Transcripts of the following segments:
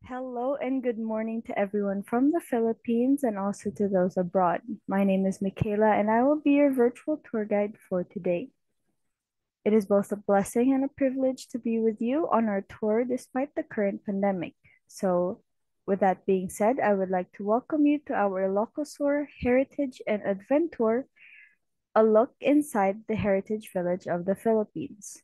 Hello and good morning to everyone from the Philippines and also to those abroad. My name is Michaela and I will be your virtual tour guide for today. It is both a blessing and a privilege to be with you on our tour despite the current pandemic. So, with that being said, I would like to welcome you to our ILOCOS SUR Heritage and AdvenTOUR, a look inside the heritage village of the Philippines.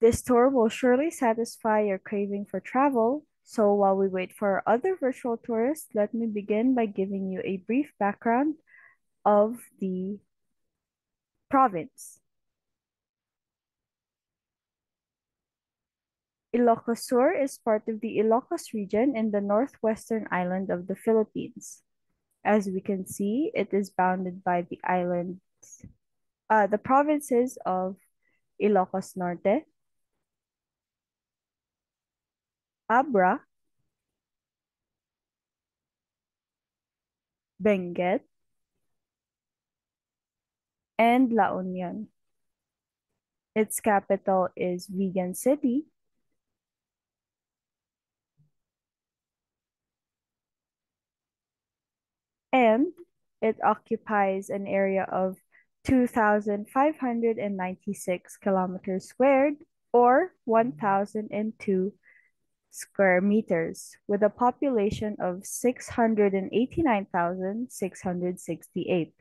This tour will surely satisfy your craving for travel, so while we wait for our other virtual tourists, let me begin by giving you a brief background of the province. Ilocos Sur is part of the Ilocos region in the northwestern island of the Philippines. As we can see, it is bounded by the provinces of Ilocos Norte, Abra, Benguet, and La Union. Its capital is Vigan City, and it occupies an area of 2,596 kilometers squared or 1,002 square meters, with a population of 689,668.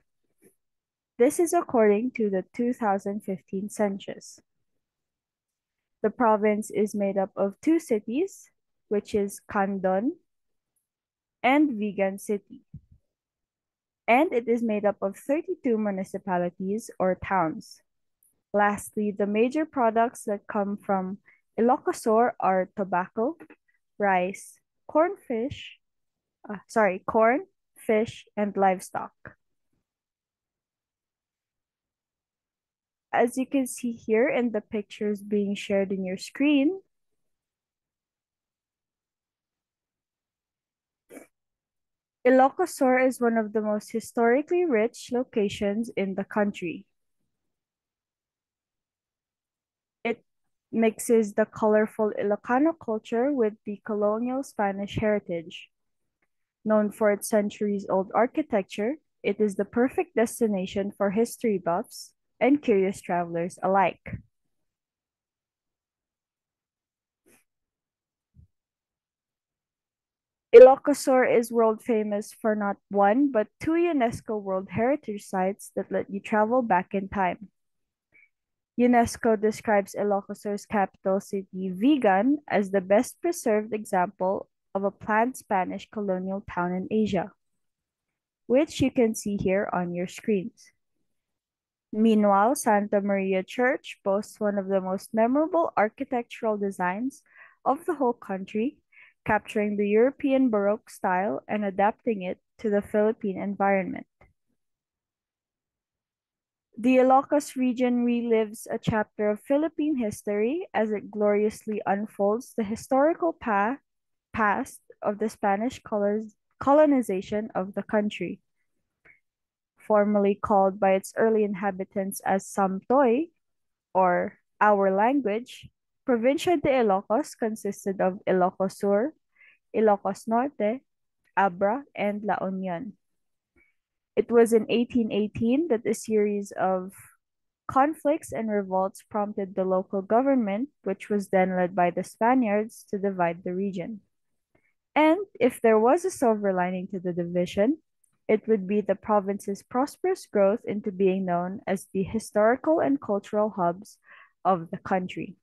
This is according to the 2015 census. The province is made up of two cities, which is Candon and Vigan City. And it is made up of 32 municipalities or towns. Lastly, the major products that come from Ilocos Sur are tobacco, rice, corn, fish, and livestock. As you can see here in the pictures being shared in your screen, Ilocos Sur is one of the most historically rich locations in the country. It mixes the colorful Ilocano culture with the colonial Spanish heritage. Known for its centuries-old architecture, it is the perfect destination for history buffs and curious travelers alike. Ilocos Sur is world famous for not one, but two UNESCO World Heritage Sites that let you travel back in time. UNESCO describes Ilocos Sur's capital city, Vigan, as the best preserved example of a planned Spanish colonial town in Asia, which you can see here on your screens. Meanwhile, Santa Maria Church boasts one of the most memorable architectural designs of the whole country, capturing the European Baroque style and adapting it to the Philippine environment. The Ilocos region relives a chapter of Philippine history as it gloriously unfolds the historical past of the Spanish colonization of the country. Formerly called by its early inhabitants as Samtoy, or our language, Provincia de Ilocos consisted of Ilocos Sur, Ilocos Norte, Abra, and La Union. It was in 1818 that a series of conflicts and revolts prompted the local government, which was then led by the Spaniards, to divide the region. And if there was a silver lining to the division, it would be the province's prosperous growth into being known as the historical and cultural hubs of the country.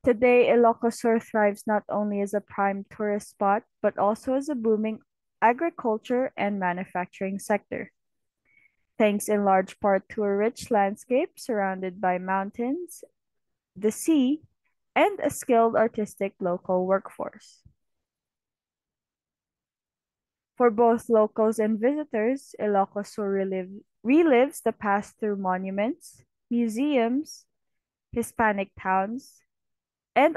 Today, Ilocos Sur thrives not only as a prime tourist spot, but also as a booming agriculture and manufacturing sector, thanks in large part to a rich landscape surrounded by mountains, the sea, and a skilled artistic local workforce. For both locals and visitors, Ilocos Sur relives the past through monuments, museums, Hispanic towns, and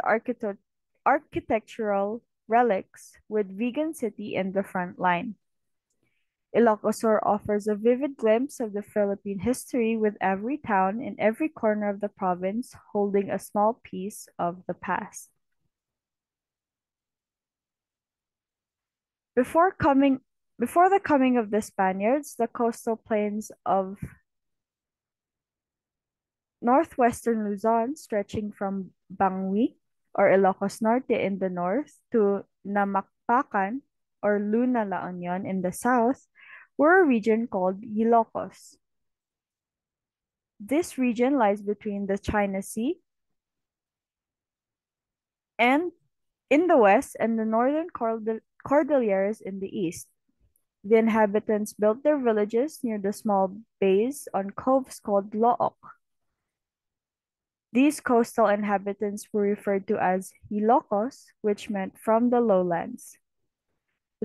architectural relics, with Vigan City in the front line. Ilocos Sur offers a vivid glimpse of the Philippine history, with every town in every corner of the province holding a small piece of the past. Before coming Before the coming of the Spaniards, the coastal plains of northwestern Luzon, stretching from Bangui or Ilocos Norte in the north to Namakpakan or Luna La Union in the south, were a region called Ilocos. This region lies between the China Sea and in the west and the northern Cordilleras in the east. The inhabitants built their villages near the small bays on coves called look. These coastal inhabitants were referred to as Ilocos, which meant from the lowlands.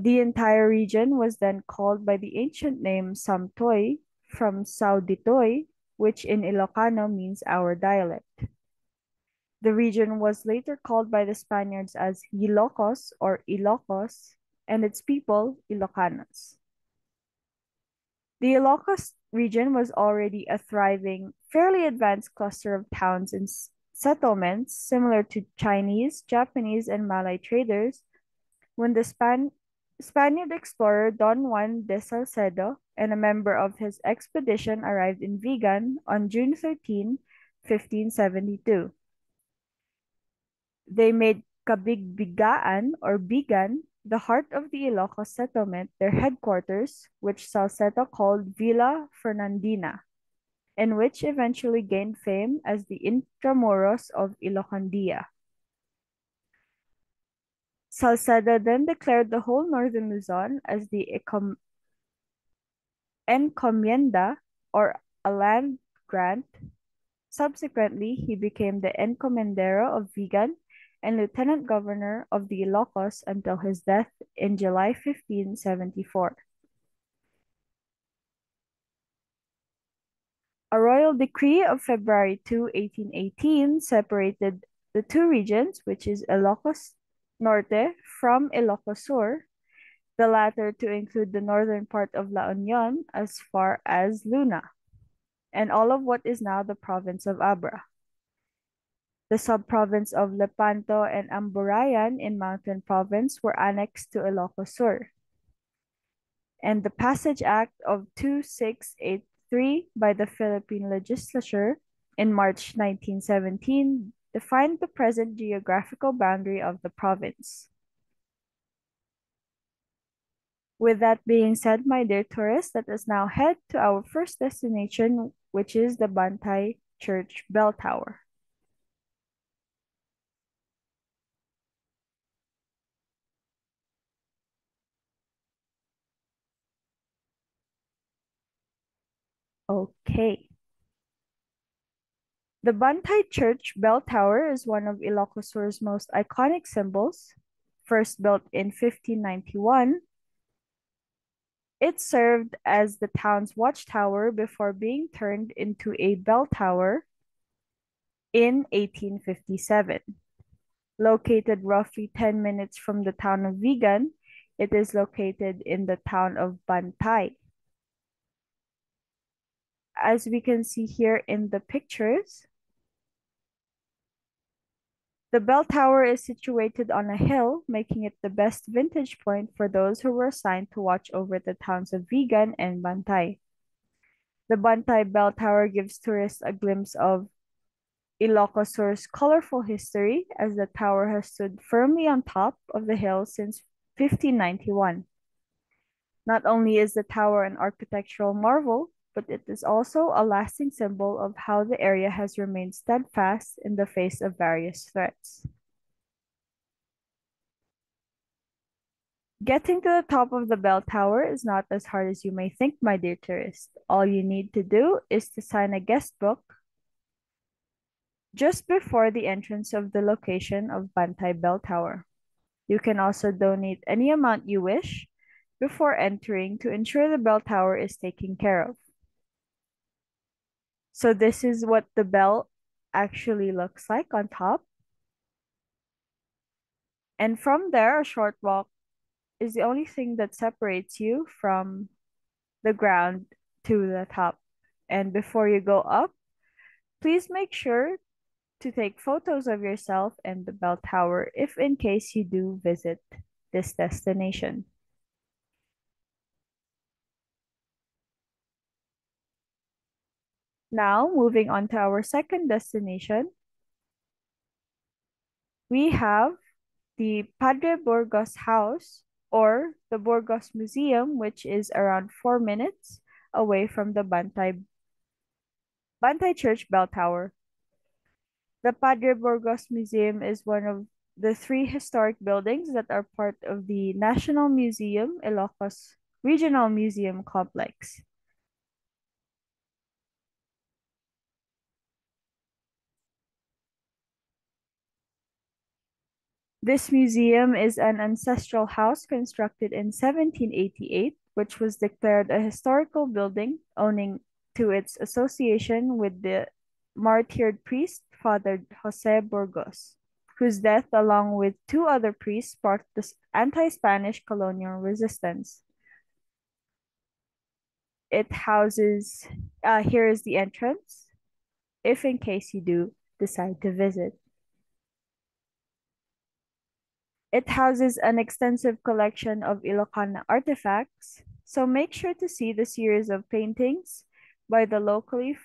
The entire region was then called by the ancient name Samtoy from Sauditoy, which in Ilocano means our dialect. The region was later called by the Spaniards as Ilocos or Ilocos, and its people Ilocanos. The Ilocos region was already a thriving, fairly advanced cluster of towns and settlements similar to Chinese, Japanese, and Malay traders when the Spaniard explorer Don Juan de Salcedo and a member of his expedition arrived in Vigan on June 13, 1572. They made Kabigbigaan or Bigan, the heart of the Ilocos settlement, their headquarters, which Salcedo called Villa Fernandina, and which eventually gained fame as the Intramuros of Ilocandia. Salcedo then declared the whole northern Luzon as the encomienda or a land grant. Subsequently, he became the encomendero of Vigan and lieutenant governor of the Ilocos until his death in July 1574. A royal decree of February 2, 1818 separated the two regions, which is Ilocos Norte from Ilocos Sur, the latter to include the northern part of La Union as far as Luna, and all of what is now the province of Abra. The sub-province of Lepanto and Amburayan in Mountain Province were annexed to Ilocos Sur. And the Passage Act of 2683 by the Philippine Legislature in March 1917 defined the present geographical boundary of the province. With that being said, my dear tourists, let us now head to our first destination, which is the Bantay Church Bell Tower. Okay. The Bantay Church Bell Tower is one of Ilocos Sur's most iconic symbols. First built in 1591, it served as the town's watchtower before being turned into a bell tower in 1857. Located roughly 10 minutes from the town of Vigan, it is located in the town of Bantay. As we can see here in the pictures, the bell tower is situated on a hill, making it the best vantage point for those who were assigned to watch over the towns of Vigan and Bantay. The Bantay Bell Tower gives tourists a glimpse of Ilocos Sur's colorful history, as the tower has stood firmly on top of the hill since 1591. Not only is the tower an architectural marvel, but it is also a lasting symbol of how the area has remained steadfast in the face of various threats. Getting to the top of the bell tower is not as hard as you may think, my dear tourist. All you need to do is to sign a guest book just before the entrance of the location of Bantay Bell Tower. You can also donate any amount you wish before entering to ensure the bell tower is taken care of. So this is what the bell actually looks like on top. And from there, a short walk is the only thing that separates you from the ground to the top. And before you go up, please make sure to take photos of yourself and the bell tower if in case you do visit this destination. Now, moving on to our second destination, we have the Padre Burgos House or the Burgos Museum, which is around 4 minutes away from the Bantay Church Bell Tower. The Padre Burgos Museum is one of the three historic buildings that are part of the National Museum Ilocos Regional Museum Complex. This museum is an ancestral house constructed in 1788, which was declared a historical building owing to its association with the martyred priest, Father Jose Burgos, whose death, along with two other priests, sparked the anti-Spanish colonial resistance. It houses, here is the entrance, if in case you do decide to visit. It houses an extensive collection of Ilocana artifacts, so make sure to see the series of paintings by the locally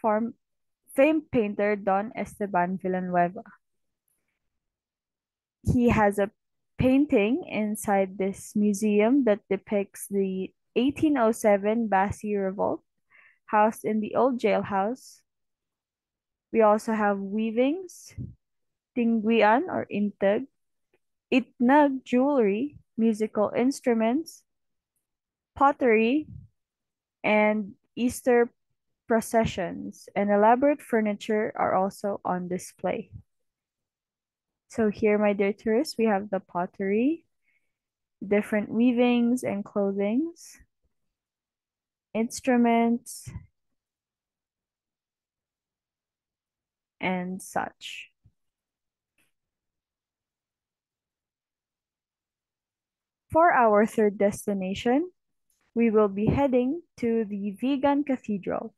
famed painter Don Esteban Villanueva. He has a painting inside this museum that depicts the 1807 Basi Revolt housed in the old jailhouse. We also have weavings, tingguian or intag, itnag jewelry, musical instruments, pottery, and Easter processions and elaborate furniture are also on display. So here, my dear tourists, we have the pottery, different weavings and clothings, instruments, and such. For our third destination, we will be heading to the Vegan Cathedral,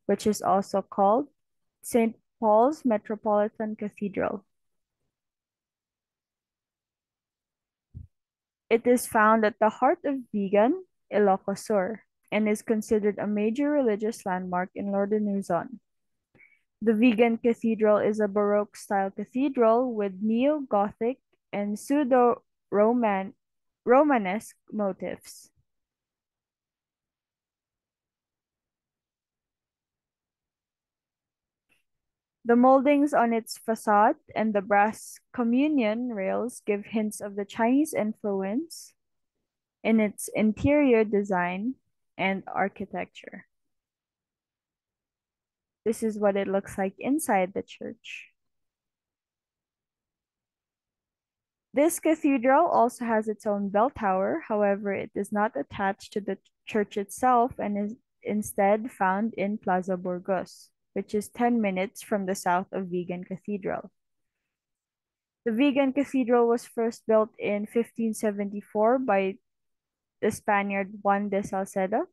which is also called St. Paul's Metropolitan Cathedral. It is found at the heart of Vigan, ILOCOS SUR, and is considered a major religious landmark in Northern Luzon. The Vigan Cathedral is a Baroque-style cathedral with neo-Gothic and Romanesque motifs. The moldings on its facade and the brass communion rails give hints of the Chinese influence in its interior design and architecture. This is what it looks like inside the church. This cathedral also has its own bell tower, however, it is not attached to the church itself and is instead found in Plaza Burgos, which is 10 minutes from the south of Vigan Cathedral. The Vigan Cathedral was first built in 1574 by the Spaniard Juan de Salcedo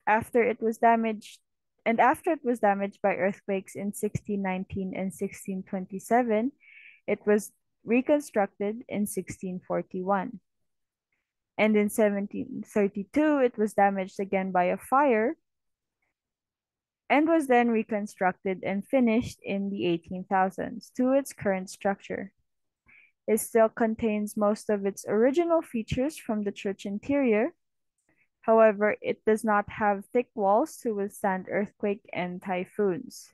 after it was damaged by earthquakes in 1619 and 1627, it was reconstructed in 1641. And in 1732, it was damaged again by a fire and was then reconstructed and finished in the 18,000s to its current structure. It still contains most of its original features from the church interior. However, it does not have thick walls to withstand earthquake and typhoons.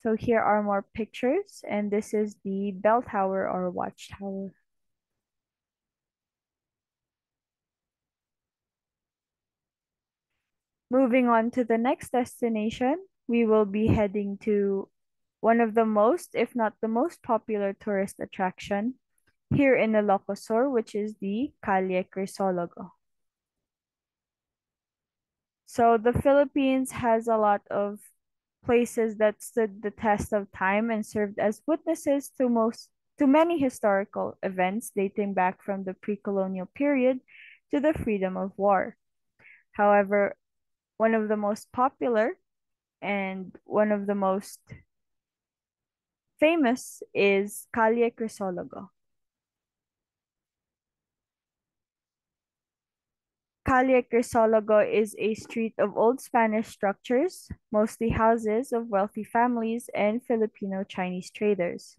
So here are more pictures, and this is the bell tower or watchtower. Moving on to the next destination, we will be heading to one of the most, if not the most popular tourist attraction here in ILOCOS SUR, which is the Calle Crisologo. So the Philippines has a lot of places that stood the test of time and served as witnesses to many historical events dating back from the pre-colonial period to the freedom of war. However, one of the most popular and one of the most famous is Calle Crisologo. Calle Crisologo is a street of old Spanish structures, mostly houses of wealthy families and Filipino Chinese traders.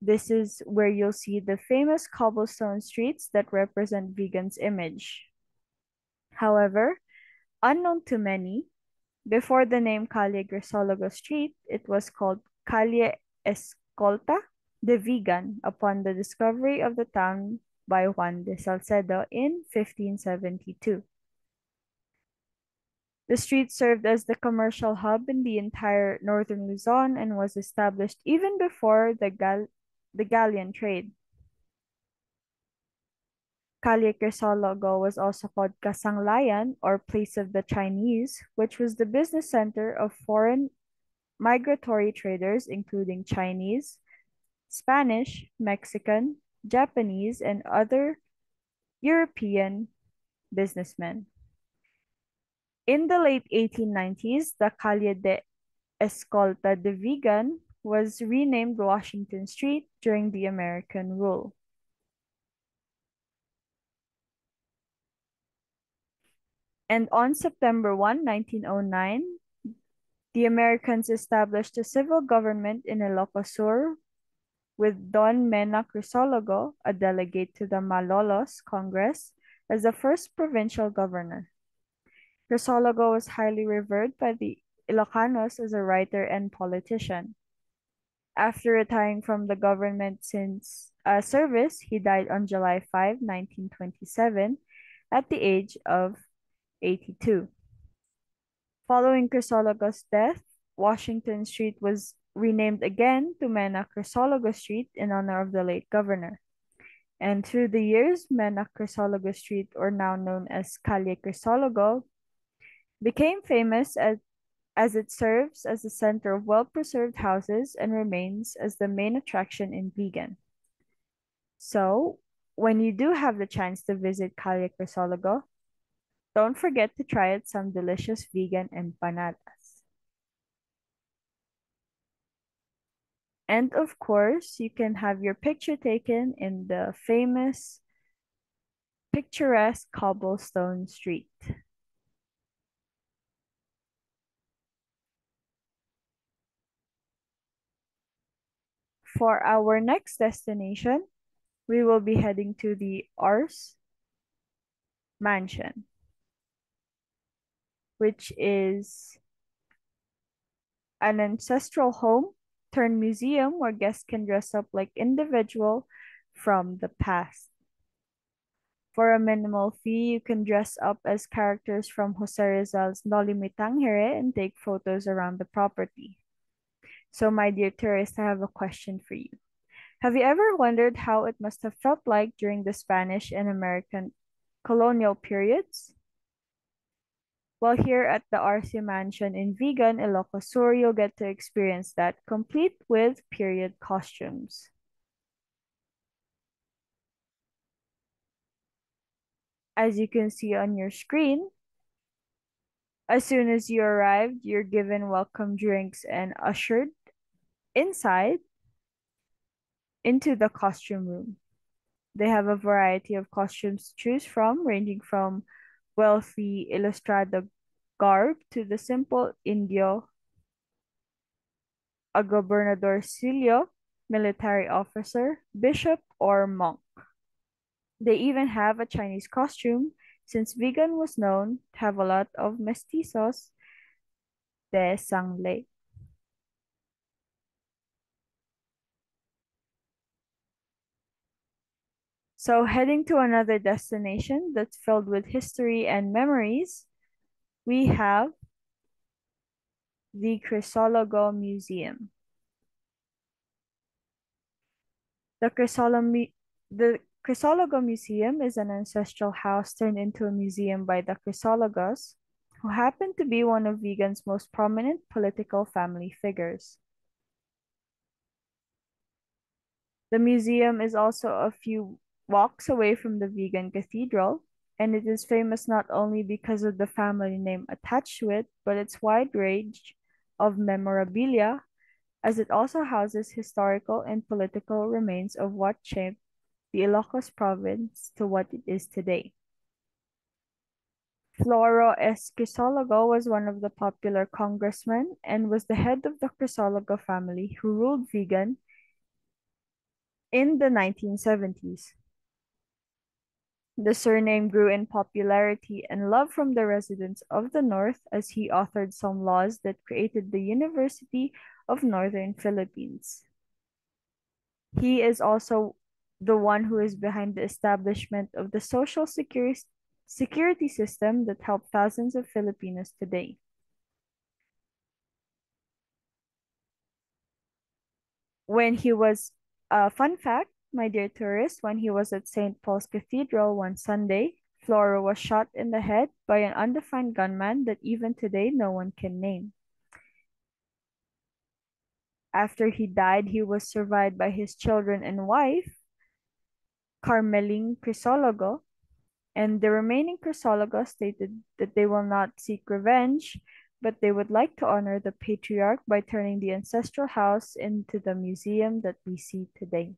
This is where you'll see the famous cobblestone streets that represent Vigan's image. However, unknown to many, before the name Calle Crisologo Street, it was called Calle Escolta de Vigan upon the discovery of the town by Juan de Salcedo in 1572. The street served as the commercial hub in the entire northern Luzon and was established even before the galleon trade. Calle Crisologo was also called Kasanglayan or Place of the Chinese, which was the business center of foreign migratory traders including Chinese, Spanish, Mexican, Japanese, and other European businessmen. In the late 1890s, the Calle de Escolta de Vigan was renamed Washington Street during the American rule. And on September 1, 1909, the Americans established a civil government in ILOCOS SUR with Don Mena Crisologo, a delegate to the Malolos Congress, as the first provincial governor. Crisologo was highly revered by the Ilocanos as a writer and politician. After retiring from the government service, he died on July 5, 1927, at the age of 82. Following Crisologo's death, Washington Street was renamed again to Mena Crisologo Street in honor of the late governor. And through the years, Mena Crisologo Street, or now known as Calle Crisologo, became famous as it serves as a center of well-preserved houses and remains as the main attraction in Vigan. So, when you do have the chance to visit Calle Crisologo, don't forget to try out some delicious vegan empanadas. And of course, you can have your picture taken in the famous picturesque cobblestone street. For our next destination, we will be heading to the Ars Mansion, which is an ancestral home turned museum where guests can dress up like individual from the past. For a minimal fee, you can dress up as characters from Jose Rizal's Noli Me Tangere and take photos around the property. So, my dear tourist, I have a question for you. Have you ever wondered how it must have felt like during the Spanish and American colonial periods? Well, here at the RC Mansion in Vigan, Ilocos Sur, you'll get to experience that, complete with period costumes. As you can see on your screen, as soon as you arrived, you're given welcome drinks and ushered inside into the costume room. They have a variety of costumes to choose from, ranging from wealthy ilustrado garb to the simple Indio, a gobernadorcillo, military officer, bishop, or monk. They even have a Chinese costume, since Vigan was known to have a lot of mestizos de sangle. So, heading to another destination that's filled with history and memories, we have the Crisologo Museum. The Crisologo Museum is an ancestral house turned into a museum by the Crisologos, who happen to be one of Vigan's most prominent political family figures. The museum is also a few walks away from the Vigan Cathedral, and it is famous not only because of the family name attached to it, but its wide range of memorabilia, as it also houses historical and political remains of what shaped the Ilocos province to what it is today. Floro S. Crisologo was one of the popular congressmen and was the head of the Crisologo family who ruled Vigan in the 1970s. The surname grew in popularity and love from the residents of the North as he authored some laws that created the University of Northern Philippines. He is also the one who is behind the establishment of the social security system that helped thousands of Filipinos today. When he was, fun fact, my dear tourists, when he was at St. Paul's Cathedral one Sunday, Flora was shot in the head by an undefined gunman that even today no one can name. After he died, he was survived by his children and wife, Carmeline Crisologo, and the remaining Crisologo stated that they will not seek revenge, but they would like to honor the patriarch by turning the ancestral house into the museum that we see today.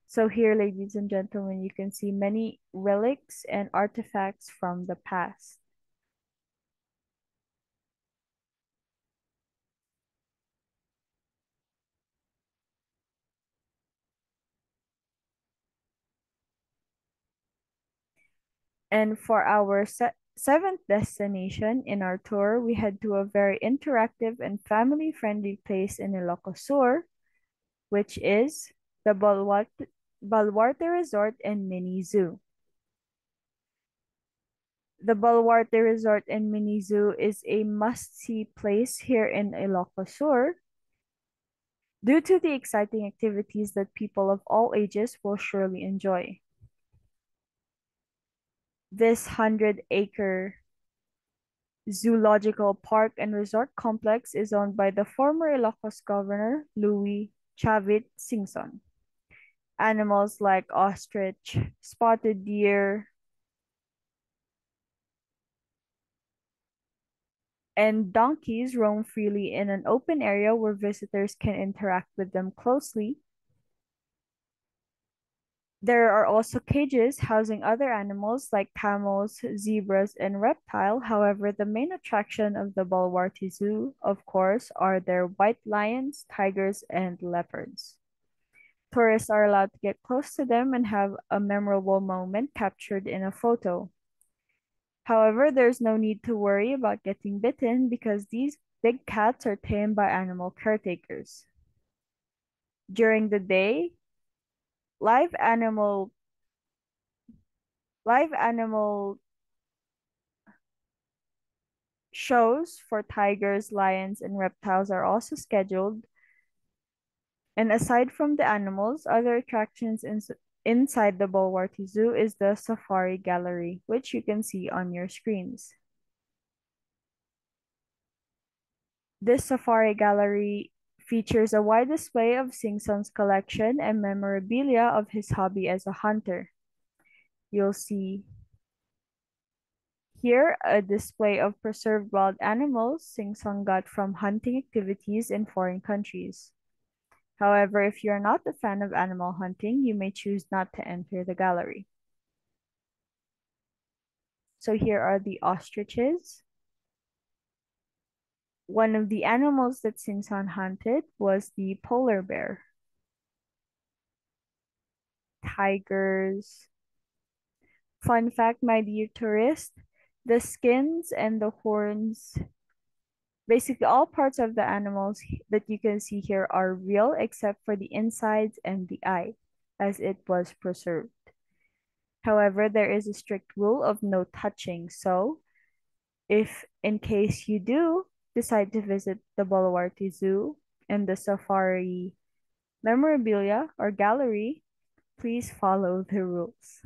So here, ladies and gentlemen, you can see many relics and artifacts from the past. And for our seventh destination in our tour, we head to a very interactive and family-friendly place in ILOCOS SUR, which is the Baluarte Resort and Mini Zoo. The Baluarte Resort and Mini Zoo is a must-see place here in Ilocos Sur due to the exciting activities that people of all ages will surely enjoy. This 100-acre zoological park and resort complex is owned by the former Ilocos Governor Louis Chavit Singson. Animals like ostrich, spotted deer, and donkeys roam freely in an open area where visitors can interact with them closely. There are also cages housing other animals like camels, zebras, and reptile. However, the main attraction of the Balwarte Zoo, of course, are their white lions, tigers, and leopards. Tourists are allowed to get close to them and have a memorable moment captured in a photo. However, there's no need to worry about getting bitten because these big cats are tamed by animal caretakers. During the day, live animal live animal shows for tigers, lions, and reptiles are also scheduled. And aside from the animals, other attractions inside the Bolwarti Zoo is the Safari Gallery, which you can see on your screens. This Safari Gallery features a wide display of Singson's collection and memorabilia of his hobby as a hunter. You'll see here a display of preserved wild animals Singson got from hunting activities in foreign countries. However, if you're not a fan of animal hunting, you may choose not to enter the gallery. So here are the ostriches. One of the animals that Singson hunted was the polar bear. Tigers. Fun fact, my dear tourist, the skins and the horns, basically all parts of the animals that you can see here are real except for the insides and the eye, as it was preserved. However, there is a strict rule of no touching. So, if in case you do decide to visit the Boluarte Zoo and the Safari memorabilia or gallery, please follow the rules.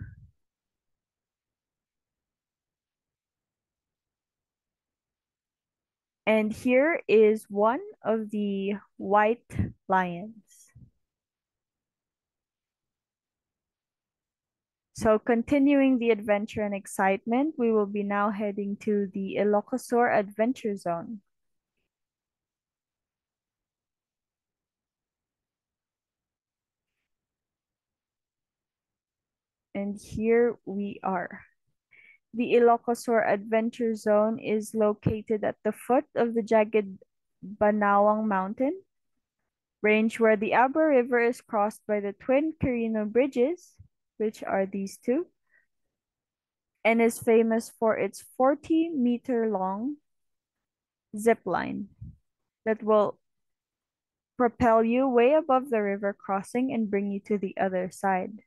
And here is one of the white lions. So continuing the adventure and excitement, we will be now heading to the ILOCOS SUR Adventure Zone. And here we are. The ILOCOS SUR Adventure Zone is located at the foot of the jagged Banawang Mountain range where the Abra River is crossed by the twin Quirino bridges, which are these two, and is famous for its 40-meter long zip line that will propel you way above the river crossing and bring you to the other side.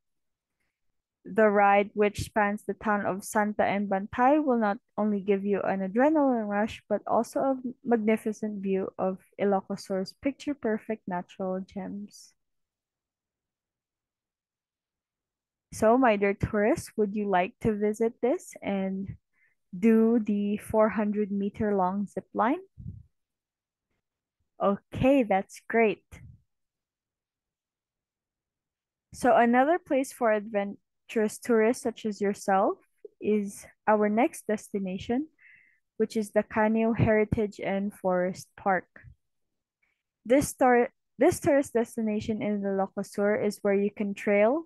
The ride, which spans the town of Santa and Bantay, will not only give you an adrenaline rush, but also a magnificent view of Ilocos Sur's picture-perfect natural gems. So, my dear tourists, would you like to visit this and do the 400-meter long zip line? Okay, that's great. So, another place for adventurous tourists such as yourself is our next destination, which is the Canio Heritage and Forest Park. This, this tourist destination in the Ilocos Sur is where you can trail,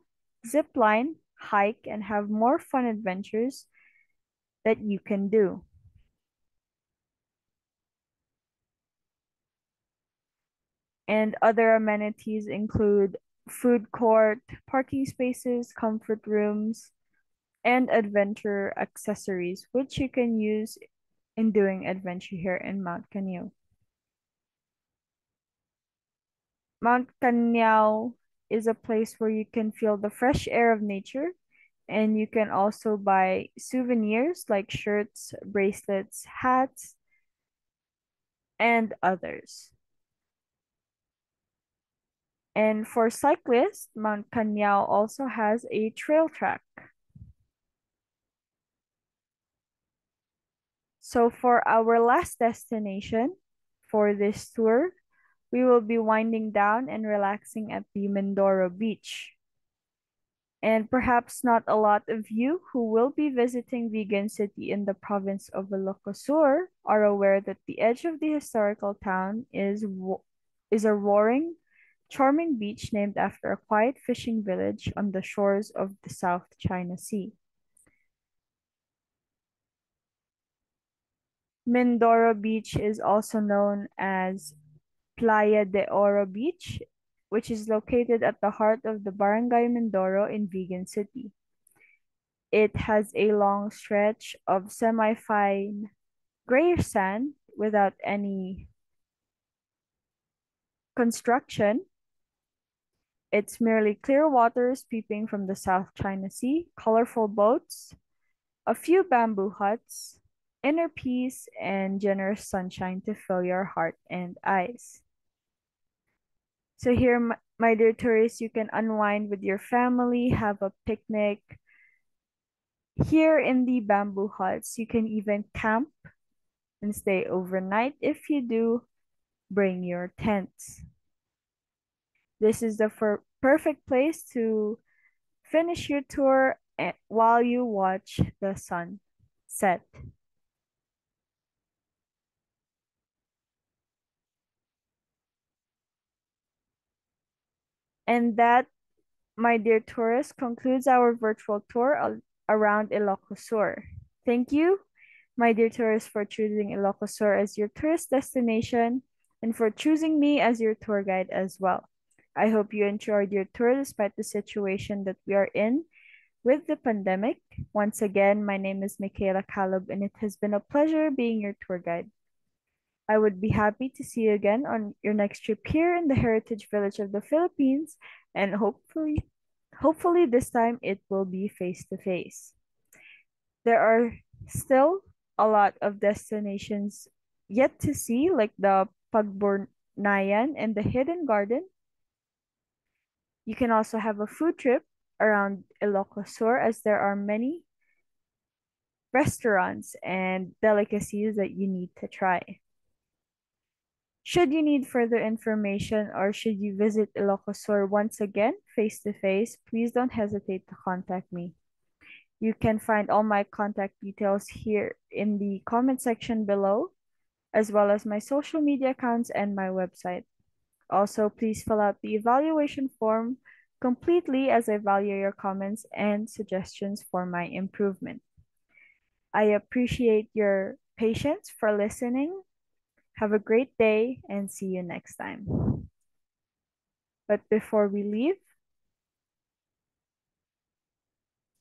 zip line, hike, and have more fun adventures that you can do. And other amenities include food court, parking spaces, comfort rooms, and adventure accessories, which you can use in doing adventure here in Mount Canio. Mount Kanyao is a place where you can feel the fresh air of nature, and you can also buy souvenirs like shirts, bracelets, hats, and others. And for cyclists, Mount Kanyao also has a trail track. So for our last destination for this tour, we will be winding down and relaxing at the Mindoro Beach. And perhaps not a lot of you who will be visiting Vigan City in the province of Ilocos Sur are aware that the edge of the historical town is a roaring, charming beach named after a quiet fishing village on the shores of the South China Sea. Mindoro Beach is also known as Playa de Oro Beach, which is located at the heart of the Barangay Mindoro in Vigan City. It has a long stretch of semi-fine grayish sand without any construction. It's merely clear waters peeping from the South China Sea, colorful boats, a few bamboo huts, inner peace, and generous sunshine to fill your heart and eyes. So here, my dear tourists, you can unwind with your family, have a picnic. Here in the bamboo huts, you can even camp and stay overnight. If you do, bring your tents. This is the perfect place to finish your tour while you watch the sun set. And that, my dear tourists, concludes our virtual tour around Ilocos Sur. Thank you, my dear tourists, for choosing Ilocos Sur as your tourist destination and for choosing me as your tour guide as well. I hope you enjoyed your tour despite the situation that we are in with the pandemic. Once again, my name is Michaela Caleb, and it has been a pleasure being your tour guide. I would be happy to see you again on your next trip here in the Heritage Village of the Philippines, and hopefully this time it will be face to face. There are still a lot of destinations yet to see, like the Pagbornayan and the Hidden Garden. You can also have a food trip around Ilocos Sur, as there are many restaurants and delicacies that you need to try. Should you need further information or should you visit Ilocos Sur once again face to face, please don't hesitate to contact me. You can find all my contact details here in the comment section below, as well as my social media accounts and my website. Also, please fill out the evaluation form completely, as I value your comments and suggestions for my improvement. I appreciate your patience for listening. Have a great day and see you next time. But before we leave,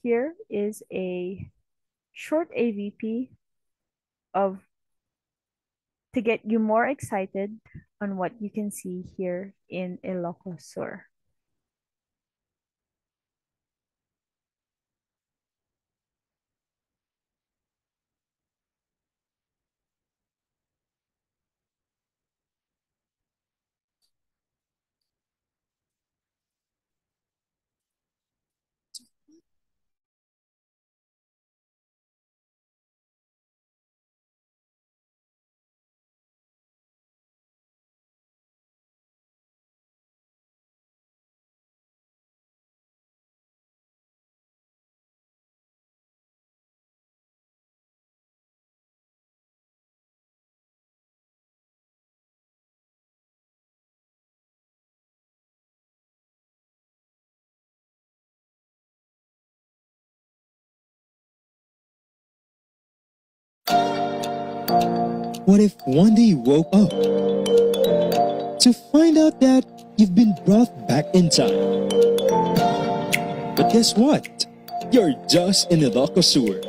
here is a short AVP of to get you more excited on what you can see here in Ilocos Sur. What if one day you woke up to find out that you've been brought back in time? But guess what? You're just in ILOCOS SUR.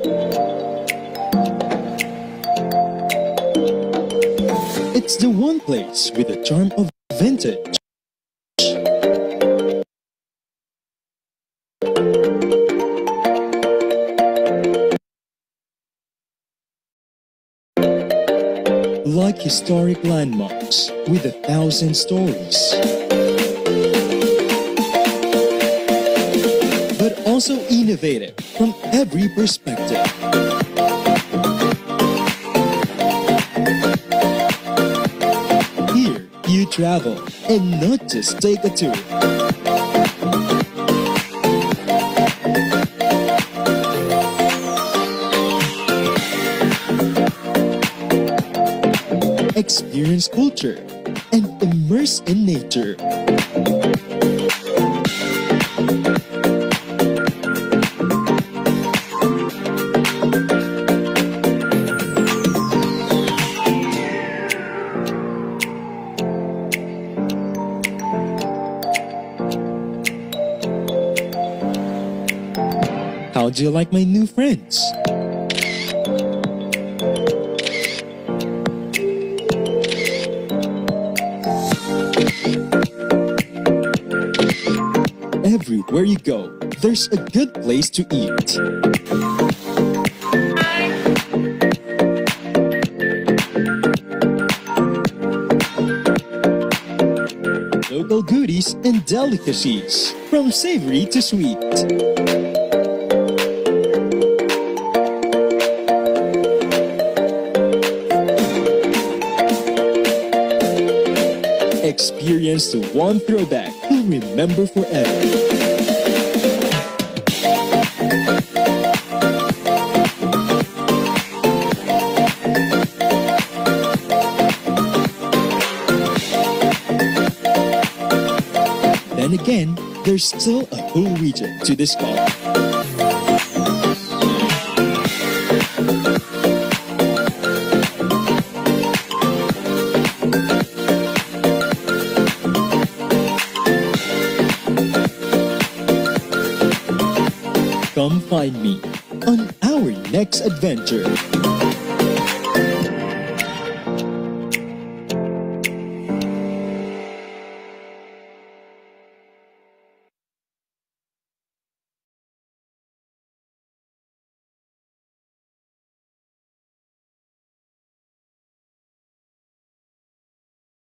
It's the one place with the charm of vintage. Like historic landmarks with 1,000 stories. But also innovative from every perspective. Here, you travel and not just take a tour. Experience culture and immerse in nature. How do you like my new friends? Everywhere you go, there's a good place to eat. Local goodies and delicacies, from savory to sweet. Experience the one throwback you'll remember forever. Then again, there's still a whole region to discover. Come find me on our next adventure.